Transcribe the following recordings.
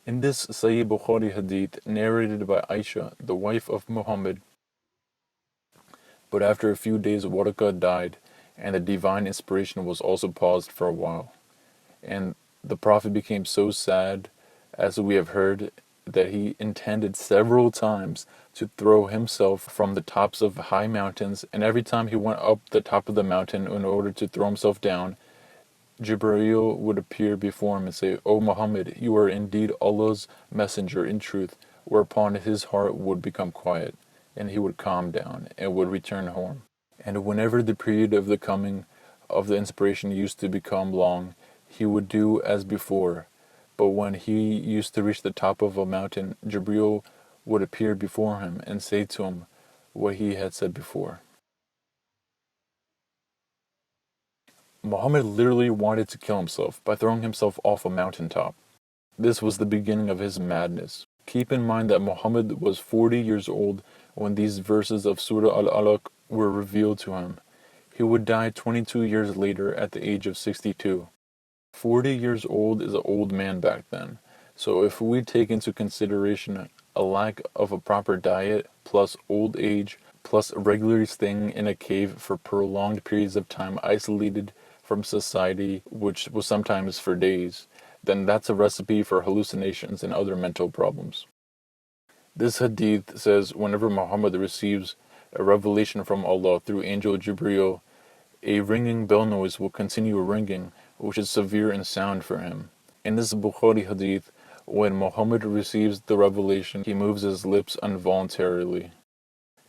In this Sahih Bukhari hadith narrated by Aisha, the wife of Muhammad, but after a few days Waraka died, and the divine inspiration was also paused for a while. And the Prophet became so sad, as we have heard, that he intended several times to throw himself from the tops of high mountains, and every time he went up the top of the mountain in order to throw himself down, Jibreel would appear before him and say, "O Muhammad, you are indeed Allah's messenger in truth," whereupon his heart would become quiet, and he would calm down, and would return home. And whenever the period of the coming of the inspiration used to become long, he would do as before. But when he used to reach the top of a mountain, Jibreel would appear before him and say to him what he had said before. Muhammad literally wanted to kill himself by throwing himself off a mountaintop. This was the beginning of his madness. Keep in mind that Muhammad was 40 years old when these verses of Surah Al-Alaq were revealed to him. He would die 22 years later at the age of 62. 40 years old is an old man back then. So if we take into consideration a lack of a proper diet, plus old age, plus regularly staying in a cave for prolonged periods of time isolated from society, which was sometimes for days, then that's a recipe for hallucinations and other mental problems. This hadith says whenever Muhammad receives a revelation from Allah through angel Jibreel, a ringing bell noise will continue ringing, which is severe in sound for him. In this Bukhari hadith, when Muhammad receives the revelation, he moves his lips involuntarily.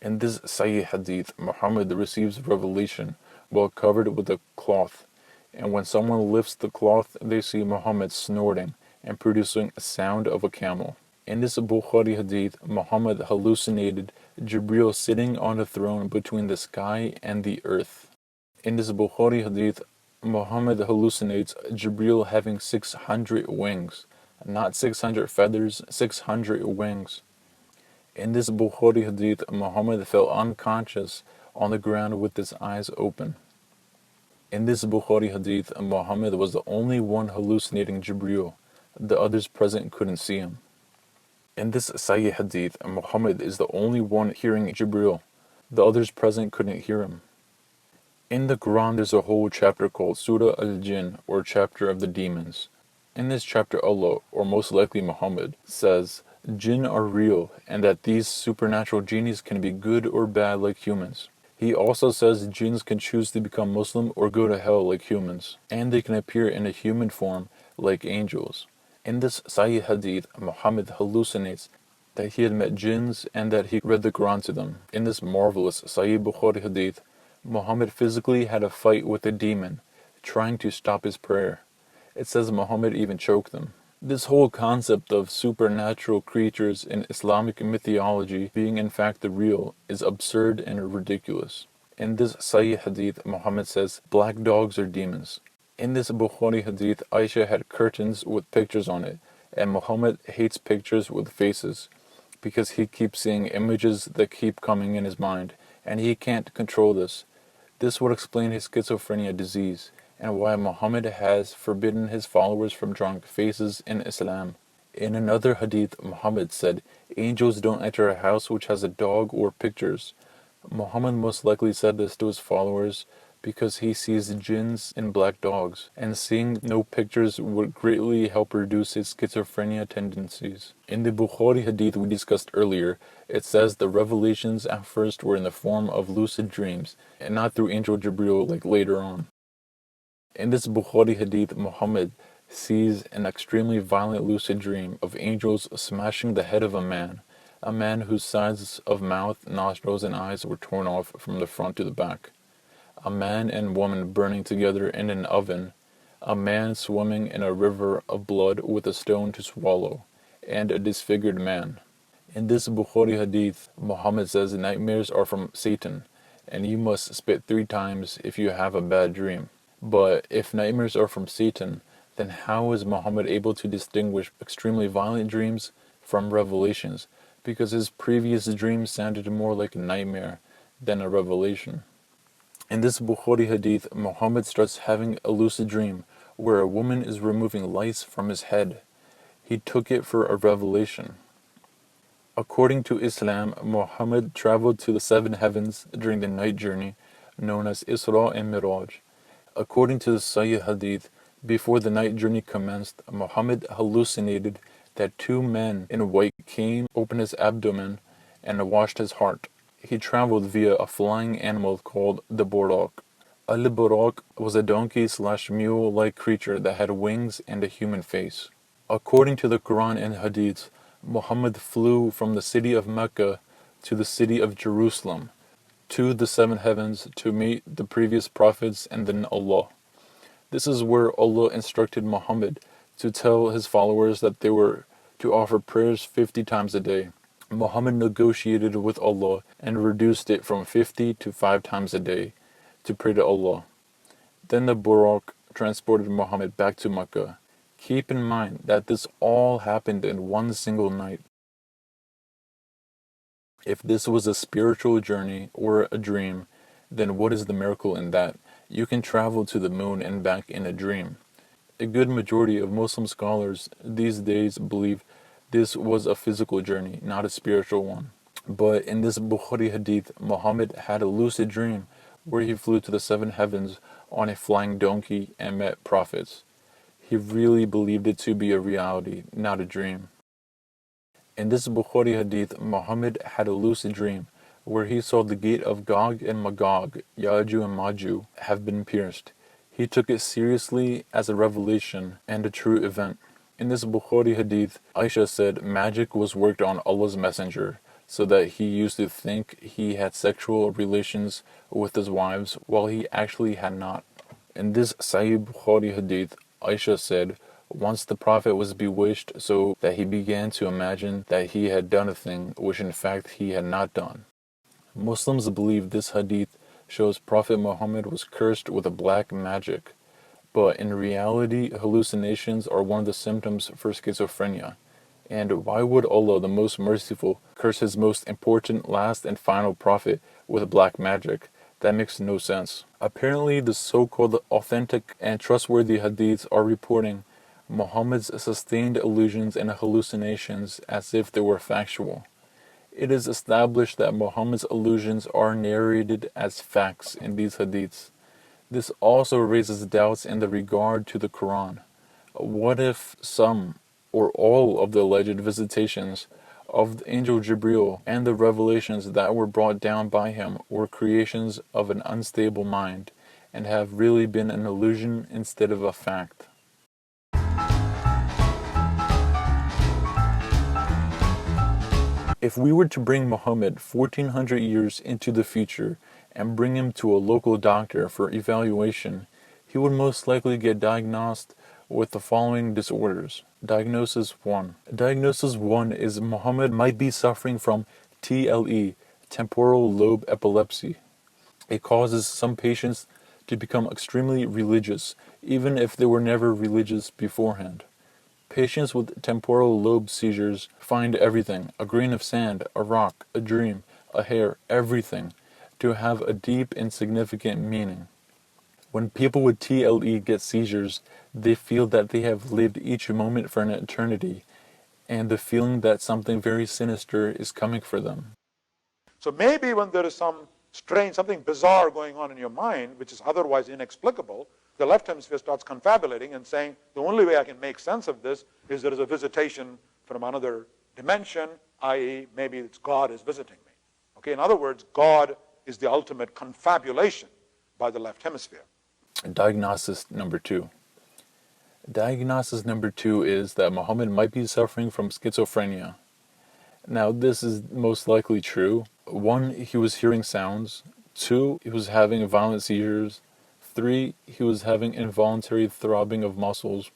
In this Sahih hadith, Muhammad receives revelation while covered with a cloth, and when someone lifts the cloth, they see Muhammad snorting and producing a sound of a camel. In this Bukhari hadith, Muhammad hallucinated Jibreel sitting on a throne between the sky and the earth. In this Bukhari hadith, Muhammad hallucinates Jibreel having 600 wings, not 600 feathers, 600 wings. In this Bukhari hadith, Muhammad fell unconscious on the ground with his eyes open. In this Bukhari hadith, Muhammad was the only one hallucinating Jibreel. The others present couldn't see him. In this Sahih hadith, Muhammad is the only one hearing Jibreel. The others present couldn't hear him. In the Quran, there's a whole chapter called Surah Al-Jinn, or Chapter of the Demons. In this chapter, Allah, or most likely Muhammad, says, Jinn are real, and that these supernatural genies can be good or bad like humans. He also says jinns can choose to become Muslim or go to hell like humans, and they can appear in a human form like angels. In this Sahih hadith, Muhammad hallucinates that he had met jinns and that he read the Quran to them. In this marvelous Sahih Bukhari hadith, Muhammad physically had a fight with a demon, trying to stop his prayer. It says Muhammad even choked them. This whole concept of supernatural creatures in Islamic mythology being in fact the real is absurd and ridiculous. In this Sahih hadith, Muhammad says, black dogs are demons. In this Bukhari hadith, Aisha had curtains with pictures on it, and Muhammad hates pictures with faces, because he keeps seeing images that keep coming in his mind, and he can't control this. This would explain his schizophrenia disease, and why Muhammad has forbidden his followers from drawing faces in Islam. In another hadith, Muhammad said, angels don't enter a house which has a dog or pictures. Muhammad most likely said this to his followers because he sees jinns in black dogs, and seeing no pictures would greatly help reduce his schizophrenia tendencies. In the Bukhari hadith we discussed earlier, it says the revelations at first were in the form of lucid dreams, and not through angel Jibreel like later on. In this Bukhari hadith, Muhammad sees an extremely violent lucid dream of angels smashing the head of a man whose sides of mouth, nostrils, and eyes were torn off from the front to the back, a man and woman burning together in an oven, a man swimming in a river of blood with a stone to swallow, and a disfigured man. In this Bukhari hadith, Muhammad says nightmares are from Satan, and you must spit 3 times if you have a bad dream. But if nightmares are from Satan, then how is Muhammad able to distinguish extremely violent dreams from revelations? Because his previous dreams sounded more like a nightmare than a revelation. In this Bukhari hadith, Muhammad starts having a lucid dream where a woman is removing lice from his head. He took it for a revelation. According to Islam, Muhammad traveled to the seven heavens during the night journey, known as Isra and Miraj. According to the Sahih Hadith, before the night journey commenced, Muhammad hallucinated that two men in white came, opened his abdomen, and washed his heart. He traveled via a flying animal called the Buraq. Al-Buraq was a donkey/mule-like creature that had wings and a human face. According to the Quran and Hadith, Muhammad flew from the city of Mecca to the city of Jerusalem, to the seven heavens to meet the previous prophets and then Allah. This is where Allah instructed Muhammad to tell his followers that they were to offer prayers 50 times a day. Muhammad negotiated with Allah and reduced it from 50 to 5 times a day to pray to Allah. Then the Buraq transported Muhammad back to Mecca. Keep in mind that this all happened in one single night. If this was a spiritual journey or a dream, then what is the miracle in that? You can travel to the moon and back in a dream. A good majority of Muslim scholars these days believe this was a physical journey, not a spiritual one. But in this Bukhari hadith, Muhammad had a lucid dream where he flew to the seven heavens on a flying donkey and met prophets. He really believed it to be a reality, not a dream. In this Bukhari hadith, Muhammad had a lucid dream where he saw the gate of Gog and Magog, Yaju and Maju, have been pierced. He took it seriously as a revelation and a true event. In this Bukhari hadith, Aisha said magic was worked on Allah's messenger so that he used to think he had sexual relations with his wives while he actually had not. In this Sahih Bukhari hadith, Aisha said, once the Prophet was bewitched so that he began to imagine that he had done a thing which in fact he had not done. Muslims believe this hadith shows Prophet Muhammad was cursed with a black magic, but in reality hallucinations are one of the symptoms for schizophrenia. And why would Allah, the most merciful, curse his most important last and final prophet with black magic? That makes no sense. Apparently the so-called authentic and trustworthy hadiths are reporting Muhammad's sustained illusions and hallucinations as if they were factual. It is established that Muhammad's illusions are narrated as facts in these hadiths. This also raises doubts in the regard to the Quran. What if some or all of the alleged visitations of the angel Jibreel and the revelations that were brought down by him were creations of an unstable mind and have really been an illusion instead of a fact? If we were to bring Muhammad 1400 years into the future and bring him to a local doctor for evaluation, he would most likely get diagnosed with the following disorders. Diagnosis 1. Diagnosis 1 is Muhammad might be suffering from TLE, Temporal Lobe Epilepsy. It causes some patients to become extremely religious, even if they were never religious beforehand. Patients with temporal lobe seizures find everything, a grain of sand, a rock, a dream, a hair, everything, to have a deep and significant meaning. When people with TLE get seizures, they feel that they have lived each moment for an eternity, and the feeling that something very sinister is coming for them. So maybe when there is some strange, something bizarre going on in your mind, which is otherwise inexplicable, the left hemisphere starts confabulating and saying, the only way I can make sense of this is there is a visitation from another dimension, i.e. maybe it's God is visiting me. Okay, in other words, God is the ultimate confabulation by the left hemisphere. Diagnosis number 2. Diagnosis number 2 is that Muhammad might be suffering from schizophrenia. Now, this is most likely true. 1, he was hearing sounds. 2, he was having violent seizures. 3, he was having involuntary throbbing of muscles.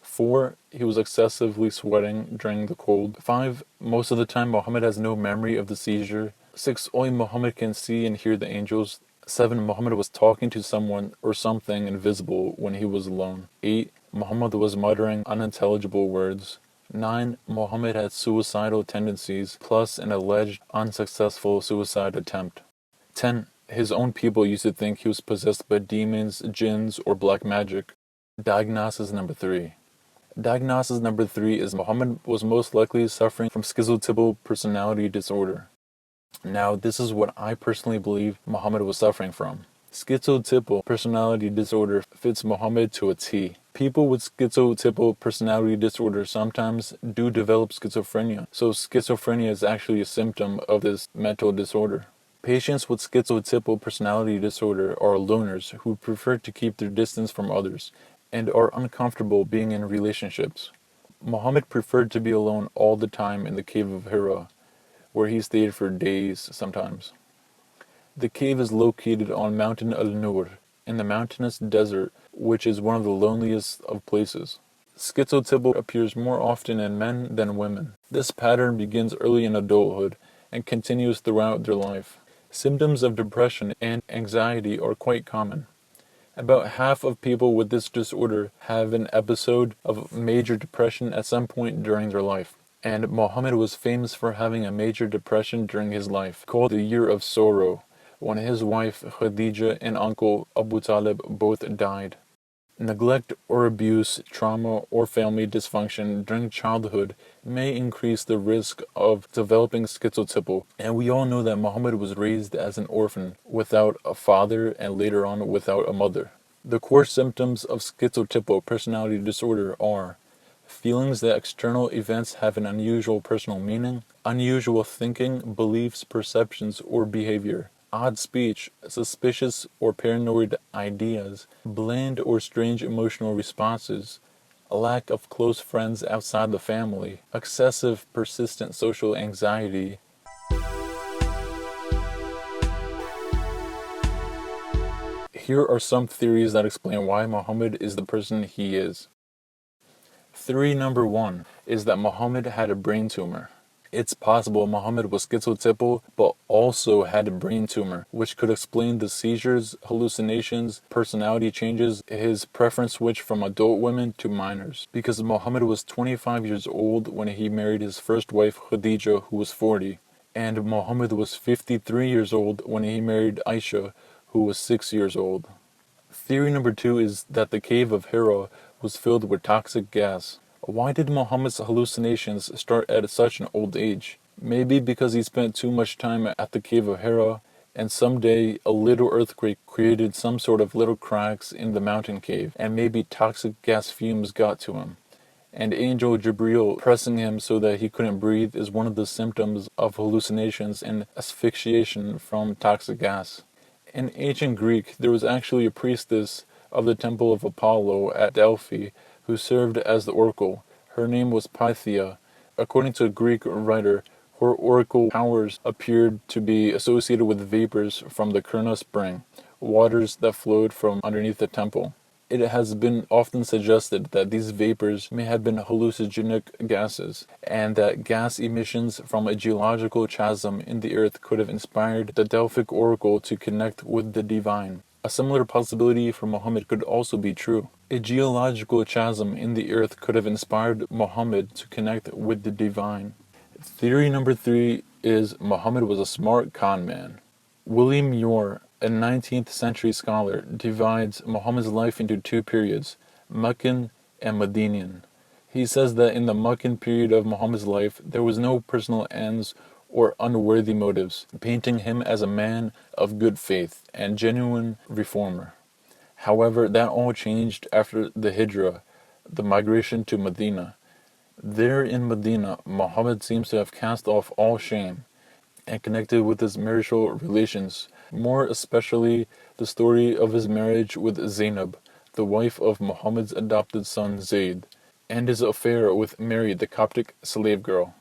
4, he was excessively sweating during the cold. 5, most of the time Muhammad has no memory of the seizure. 6, only Muhammad can see and hear the angels. 7, Muhammad was talking to someone or something invisible when he was alone. 8, Muhammad was muttering unintelligible words. 9, Muhammad had suicidal tendencies, plus an alleged unsuccessful suicide attempt. 10, his own people used to think he was possessed by demons, jinns, or black magic. Diagnosis number 3. Diagnosis number 3 is Muhammad was most likely suffering from schizotypal personality disorder. Now, this is what I personally believe Muhammad was suffering from. Schizotypal personality disorder fits Muhammad to a T. People with schizotypal personality disorder sometimes do develop schizophrenia, so schizophrenia is actually a symptom of this mental disorder. Patients with schizotypal personality disorder are loners who prefer to keep their distance from others and are uncomfortable being in relationships. Muhammad preferred to be alone all the time in the cave of Hira, where he stayed for days sometimes. The cave is located on Mountain al-Nur, in the mountainous desert, which is one of the loneliest of places. Schizotypal appears more often in men than women. This pattern begins early in adulthood and continues throughout their life. Symptoms of depression and anxiety are quite common. About half of people with this disorder have an episode of major depression at some point during their life. And Muhammad was famous for having a major depression during his life, called the Year of Sorrow, when his wife Khadija and uncle Abu Talib both died. Neglect or abuse, trauma, or family dysfunction during childhood may increase the risk of developing schizotypal, and we all know that Muhammad was raised as an orphan, without a father and later on without a mother. The core symptoms of schizotypal personality disorder are feelings that external events have an unusual personal meaning, unusual thinking, beliefs, perceptions, or behavior, odd speech, suspicious or paranoid ideas, bland or strange emotional responses, a lack of close friends outside the family, excessive persistent social anxiety. Here are some theories that explain why Muhammad is the person he is. Theory number 1 is that Muhammad had a brain tumor. It's possible Muhammad was schizotypal, but also had a brain tumor, which could explain the seizures, hallucinations, personality changes, his preference switch from adult women to minors. Because Muhammad was 25 years old when he married his first wife Khadija, who was 40, and Muhammad was 53 years old when he married Aisha, who was 6 years old. Theory number 2 is that the cave of Hira was filled with toxic gas. Why did Muhammad's hallucinations start at such an old age? Maybe because he spent too much time at the cave of Hira, and someday a little earthquake created some sort of little cracks in the mountain cave, and maybe toxic gas fumes got to him. And Angel Jibreel pressing him so that he couldn't breathe is one of the symptoms of hallucinations and asphyxiation from toxic gas. In ancient Greek, there was actually a priestess of the Temple of Apollo at Delphi who served as the oracle. Her name was Pythia. According to a Greek writer, her oracle powers appeared to be associated with vapors from the Kurna spring, waters that flowed from underneath the temple. It has been often suggested that these vapors may have been hallucinogenic gases, and that gas emissions from a geological chasm in the earth could have inspired the Delphic oracle to connect with the divine. A similar possibility for Muhammad could also be true. A geological chasm in the earth could have inspired Muhammad to connect with the divine. Theory number 3 is Muhammad was a smart con man. William Muir, a 19th century scholar, divides Muhammad's life into two periods, Meccan and Medinian. He says that in the Meccan period of Muhammad's life, there was no personal ends or unworthy motives, painting him as a man of good faith and genuine reformer. However, that all changed after the Hijrah, the migration to Medina. There in Medina, Muhammad seems to have cast off all shame and connected with his marital relations, more especially the story of his marriage with Zainab, the wife of Muhammad's adopted son Zayd, and his affair with Mary, the Coptic slave girl.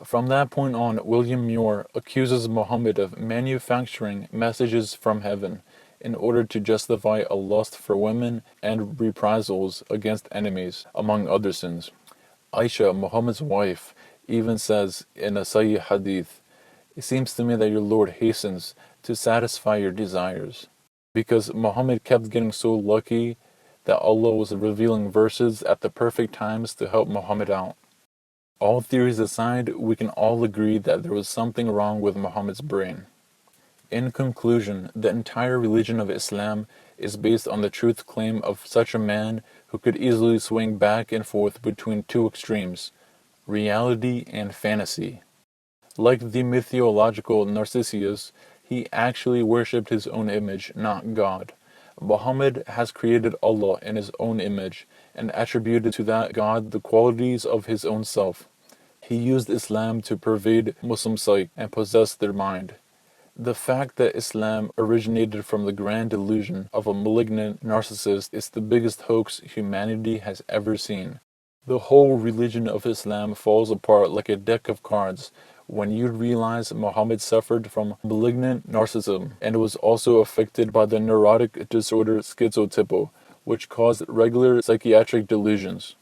From that point on, William Muir accuses Muhammad of manufacturing messages from heaven in order to justify a lust for women and reprisals against enemies, among other sins. Aisha, Muhammad's wife, even says in a Sahih hadith, "It seems to me that your Lord hastens to satisfy your desires." Because Muhammad kept getting so lucky that Allah was revealing verses at the perfect times to help Muhammad out. All theories aside, we can all agree that there was something wrong with Muhammad's brain. In conclusion, the entire religion of Islam is based on the truth claim of such a man who could easily swing back and forth between two extremes, reality and fantasy. Like the mythological Narcissus, he actually worshipped his own image, not God. Muhammad has created Allah in his own image and attributed to that God the qualities of his own self. He used Islam to pervade Muslim psyche and possess their mind. The fact that Islam originated from the grand delusion of a malignant narcissist is the biggest hoax humanity has ever seen. The whole religion of Islam falls apart like a deck of cards when you realize Muhammad suffered from malignant narcissism and was also affected by the neurotic disorder schizotypal, which caused regular psychiatric delusions.